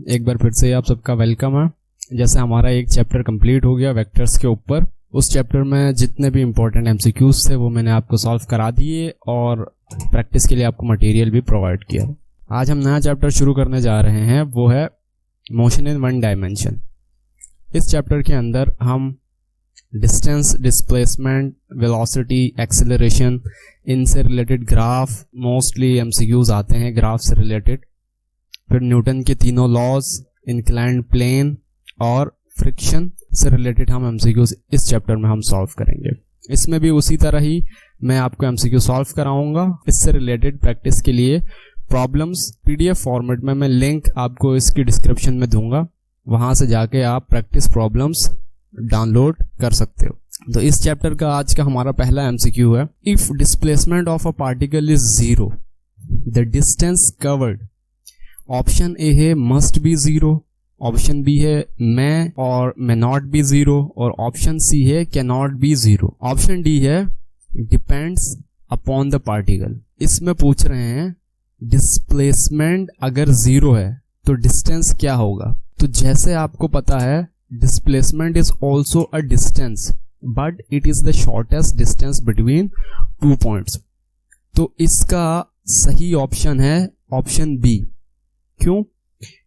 एक बार फिर से आप सबका वेलकम है। जैसे हमारा एक चैप्टर कंप्लीट हो गया वेक्टर्स के ऊपर, उस चैप्टर में जितने भी इंपॉर्टेंट एमसीक्यूज थे वो मैंने आपको सॉल्व करा दिए और प्रैक्टिस के लिए आपको मटेरियल भी प्रोवाइड किया। आज हम नया चैप्टर शुरू करने जा रहे हैं, वो है मोशन इन वन डायमेंशन। इस चैप्टर के अंदर हम डिस्टेंस, डिस्प्लेसमेंट, वेलोसिटी, एक्सेलरेशन, इनसे रिलेटेड ग्राफ, मोस्टली एमसीक्यूज आते हैं ग्राफ से रिलेटेड, फिर न्यूटन के तीनों लॉज, इंक्लाइंड प्लेन और फ्रिक्शन से रिलेटेड हम एमसीक्यूज इस चैप्टर में हम सॉल्व करेंगे। इसमें भी उसी तरह ही मैं आपको एमसीक्यू सॉल्व कराऊंगा। इससे रिलेटेड प्रैक्टिस के लिए प्रॉब्लम्स पीडीएफ फॉर्मेट में मैं लिंक आपको इसकी डिस्क्रिप्शन में दूंगा, वहां से जाके आप प्रैक्टिस प्रॉब्लम्स डाउनलोड कर सकते हो। तो इस चैप्टर का आज का हमारा पहला एमसीक्यू है, if displacement of a particle is zero the distance covered. Option A है must be zero, option B है may और may नॉट बी जीरो, और ऑप्शन सी है can not be zero. Option D है depends upon the particle. इसमें पूछ रहे हैं डिस्प्लेसमेंट अगर जीरो है तो डिस्टेंस क्या होगा। तो जैसे आपको पता है displacement is also a distance but it is the shortest distance between two points. तो इसका सही ऑप्शन है ऑप्शन बी। क्यों?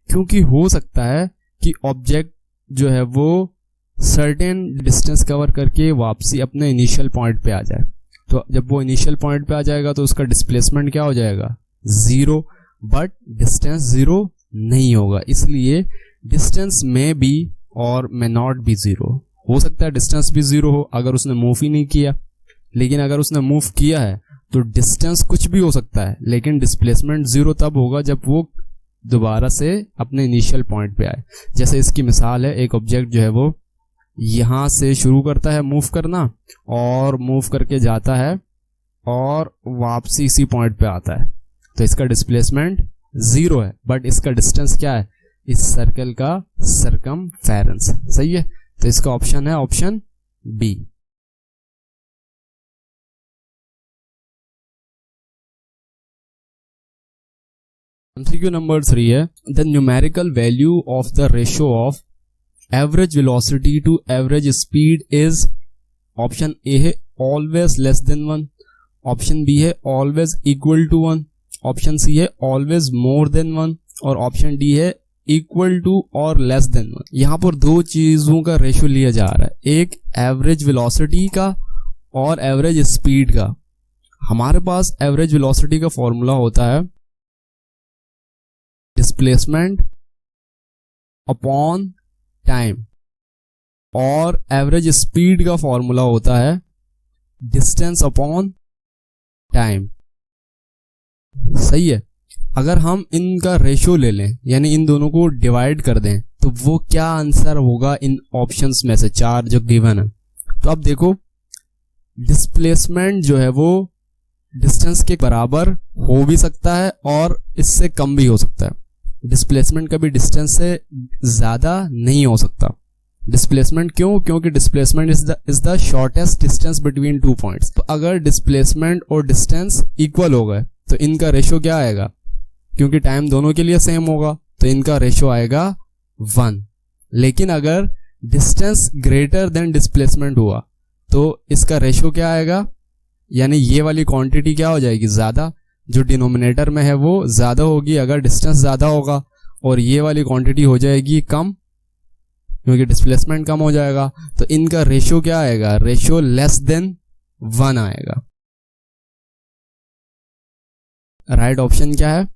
क्योंकि हो सकता है कि ऑब्जेक्ट जो है वो सर्टेन डिस्टेंस कवर करके वापसी अपने इनिशियल पॉइंट पे आ जाए। तो जब वो इनिशियल पॉइंट पे आ जाएगा तो उसका डिस्प्लेसमेंट क्या हो जाएगा? जीरो, बट डिस्टेंस जीरो नहीं होगा। इसलिए डिस्टेंस में बी और मे नॉट बी जीरो। हो सकता है डिस्टेंस भी जीरो हो अगर उसने मूव ही नहीं किया, लेकिन अगर उसने मूव किया है तो डिस्टेंस कुछ भी हो सकता है, लेकिन डिस्प्लेसमेंट जीरो तब होगा जब वो दोबारा से अपने इनिशियल पॉइंट पे आए। जैसे इसकी मिसाल है, एक ऑब्जेक्ट जो है वो यहां से शुरू करता है मूव करना और मूव करके जाता है और वापसी इसी पॉइंट पे आता है, तो इसका डिस्प्लेसमेंट जीरो है, बट इसका डिस्टेंस क्या है? इस सर्कल का सरकमफेरेंस। सही है, तो इसका ऑप्शन है ऑप्शन बी। एमसीक्यू नंबर 3 है, the numerical value of the ratio of average velocity to average speed is. Option A है always less than 1, option B है always equal to 1, option C है always more than 1, और option D है equal to और less than 1। यहां पर दो चीजों का रेशियो लिया जा रहा है, एक एवरेज वेलोसिटी का और एवरेज स्पीड का। हमारे पास एवरेज वेलोसिटी का फॉर्मूला होता है डिस्प्लेसमेंट अपॉन टाइम, और एवरेज स्पीड का फॉर्मूला होता है डिस्टेंस अपॉन टाइम। सही है। अगर हम इनका रेशियो ले लें, यानी इन दोनों को डिवाइड कर दें, तो वो क्या आंसर होगा इन ऑप्शंस में से चार जो गिवन है। तो अब देखो, डिस्प्लेसमेंट जो है वो डिस्टेंस के बराबर हो भी सकता है और इससे कम भी हो सकता है। डिस्प्लेसमेंट कभी डिस्टेंस से ज्यादा नहीं हो सकता। डिस्प्लेसमेंट क्यों? क्योंकि displacement is the shortest distance between two points. तो अगर डिस्प्लेसमेंट और डिस्टेंस इक्वल हो गए तो इनका रेशियो क्या आएगा? क्योंकि टाइम दोनों के लिए सेम होगा तो इनका रेशियो आएगा 1। लेकिन अगर डिस्टेंस ग्रेटर देन डिस्प्लेसमेंट हुआ तो इसका रेशियो क्या आएगा? यानी ये वाली क्वांटिटी क्या हो जाएगी? ज्यादा। जो डिनोमिनेटर में है वो ज्यादा होगी अगर डिस्टेंस ज्यादा होगा, और ये वाली क्वांटिटी हो जाएगी कम क्योंकि डिस्प्लेसमेंट कम हो जाएगा। तो इनका रेशियो क्या आएगा? रेशियो लेस देन 1 आएगा। राइट ऑप्शन क्या है?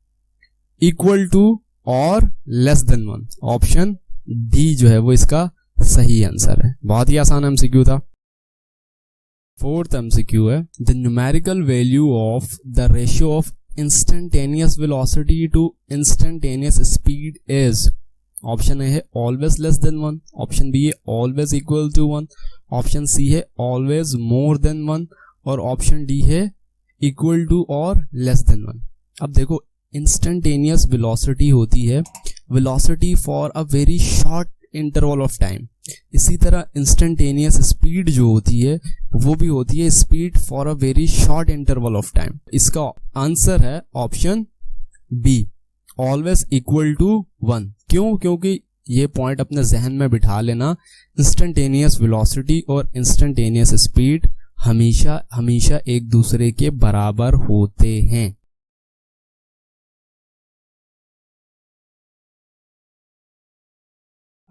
इक्वल टू और लेस देन 1। ऑप्शन डी जो है वो इसका सही आंसर है। बहुत ही आसान एमसीक्यू था। फोर्थ एमसीक्यू है, the numerical value of the ratio of instantaneous velocity to instantaneous speed is. Option A है always less than 1, option B है always equal to 1, option C है ऑलवेज मोर देन 1, और option D है equal to और less than 1। अब देखो, instantaneous velocity होती है velocity for a very short interval of time. इसी तरह इंस्टेंटेनियस स्पीड जो होती है वो भी होती है speed for a very short interval of time. इसका आंसर है option B. Always equal to 1। क्यों? क्योंकि ये पॉइंट अपने जहन में बिठा लेना, इंस्टेंटेनियस वेलोसिटी और इंस्टेंटेनियस स्पीड हमेशा हमेशा एक दूसरे के बराबर होते हैं।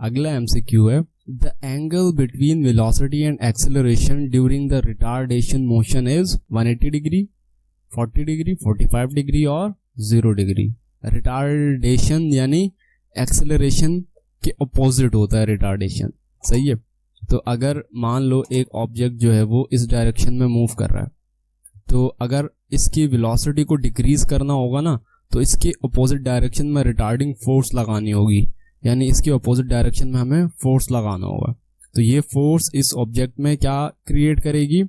अगला एमसीक्यू है, the angle between velocity and acceleration during the retardation motion is 180 degree, 40 degree, 45 degree और 0 डिग्री। रिटार्डेशन यानी एक्सेलरेशन के अपोजिट होता है रिटार्डेशन, सही है। तो अगर मान लो एक ऑब्जेक्ट जो है वो इस डायरेक्शन में मूव कर रहा है, तो अगर इसकी वेलोसिटी को डिक्रीज करना होगा ना, तो इसके अपोजिट डायरेक्शन में रिटार्डिंग फोर्स लगानी होगी, यानी इसके अपोजिट डायरेक्शन में हमें फोर्स लगाना होगा। तो ये फोर्स इस ऑब्जेक्ट में क्या क्रिएट करेगी?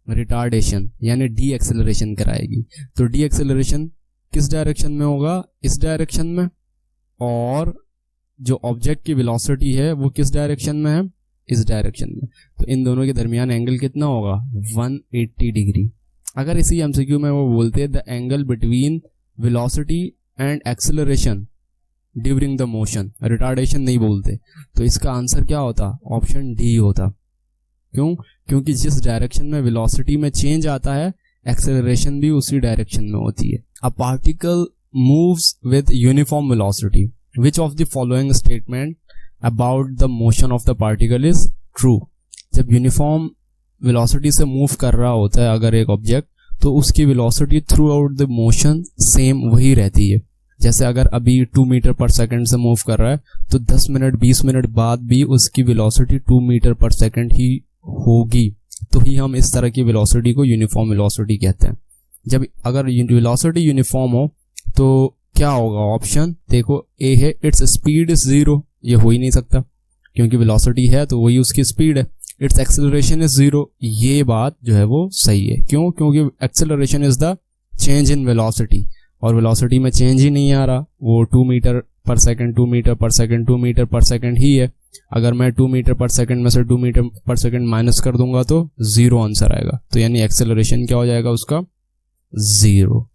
रिटार्डेशन यानी डी एक्सेलरेशन कराएगी। तो डी एक्सेलरेशन किस डायरेक्शन में होगा? इस डायरेक्शन में। और जो ऑब्जेक्ट की वेलोसिटी है वो किस डायरेक्शन में है? इस डायरेक्शन में। तो इन दोनों के दरमियान एंगल कितना होगा? 180 डिग्री। अगर इसी एमसीक्यू में वो बोलते the angle between velocity and acceleration during the motion, retardation नहीं बोलते, तो इसका आंसर क्या होता? ऑप्शन डी होता। क्यों? क्योंकि जिस डायरेक्शन में वेलोसिटी में चेंज आता है, एक्सेलरेशन भी उसी डायरेक्शन में होती है। A particle moves with uniform velocity, which of the following statement about the motion of the particle is true? जब यूनिफॉर्म वेलोसिटी से मूव कर रहा होता है अगर एक ऑब्जेक्ट, तो उसकी velocity through out the motion same वही रहती है। जैसे अगर अभी 2 मीटर पर सेकंड से मूव कर रहा है, तो 10 मिनट 20 मिनट बाद भी उसकी वेलोसिटी 2 मीटर पर सेकंड ही होगी। तो ही हम इस तरह की वेलोसिटी को यूनिफॉर्म वेलोसिटी कहते हैं। जब अगर वेलोसिटी यूनिफॉर्म हो तो क्या होगा? ऑप्शन देखो, ए है इट्स स्पीड इज 0। ये हो ही नहीं सकता, क्योंकि वेलोसिटी है तो वही उसकी स्पीड है। इट्स एक्सेलरेशन इज 0, ये बात जो है वो सही है। क्यों? क्योंकि acceleration is the change in velocity, और वेलोसिटी में चेंज ही नहीं आ रहा, वो 2 मीटर पर सेकंड 2 मीटर पर सेकंड 2 मीटर पर सेकंड ही है। अगर मैं 2 मीटर पर सेकंड में से 2 मीटर पर सेकंड माइनस कर दूंगा तो 0 आंसर आएगा। तो यानी एक्सेलरेशन क्या हो जाएगा उसका? 0।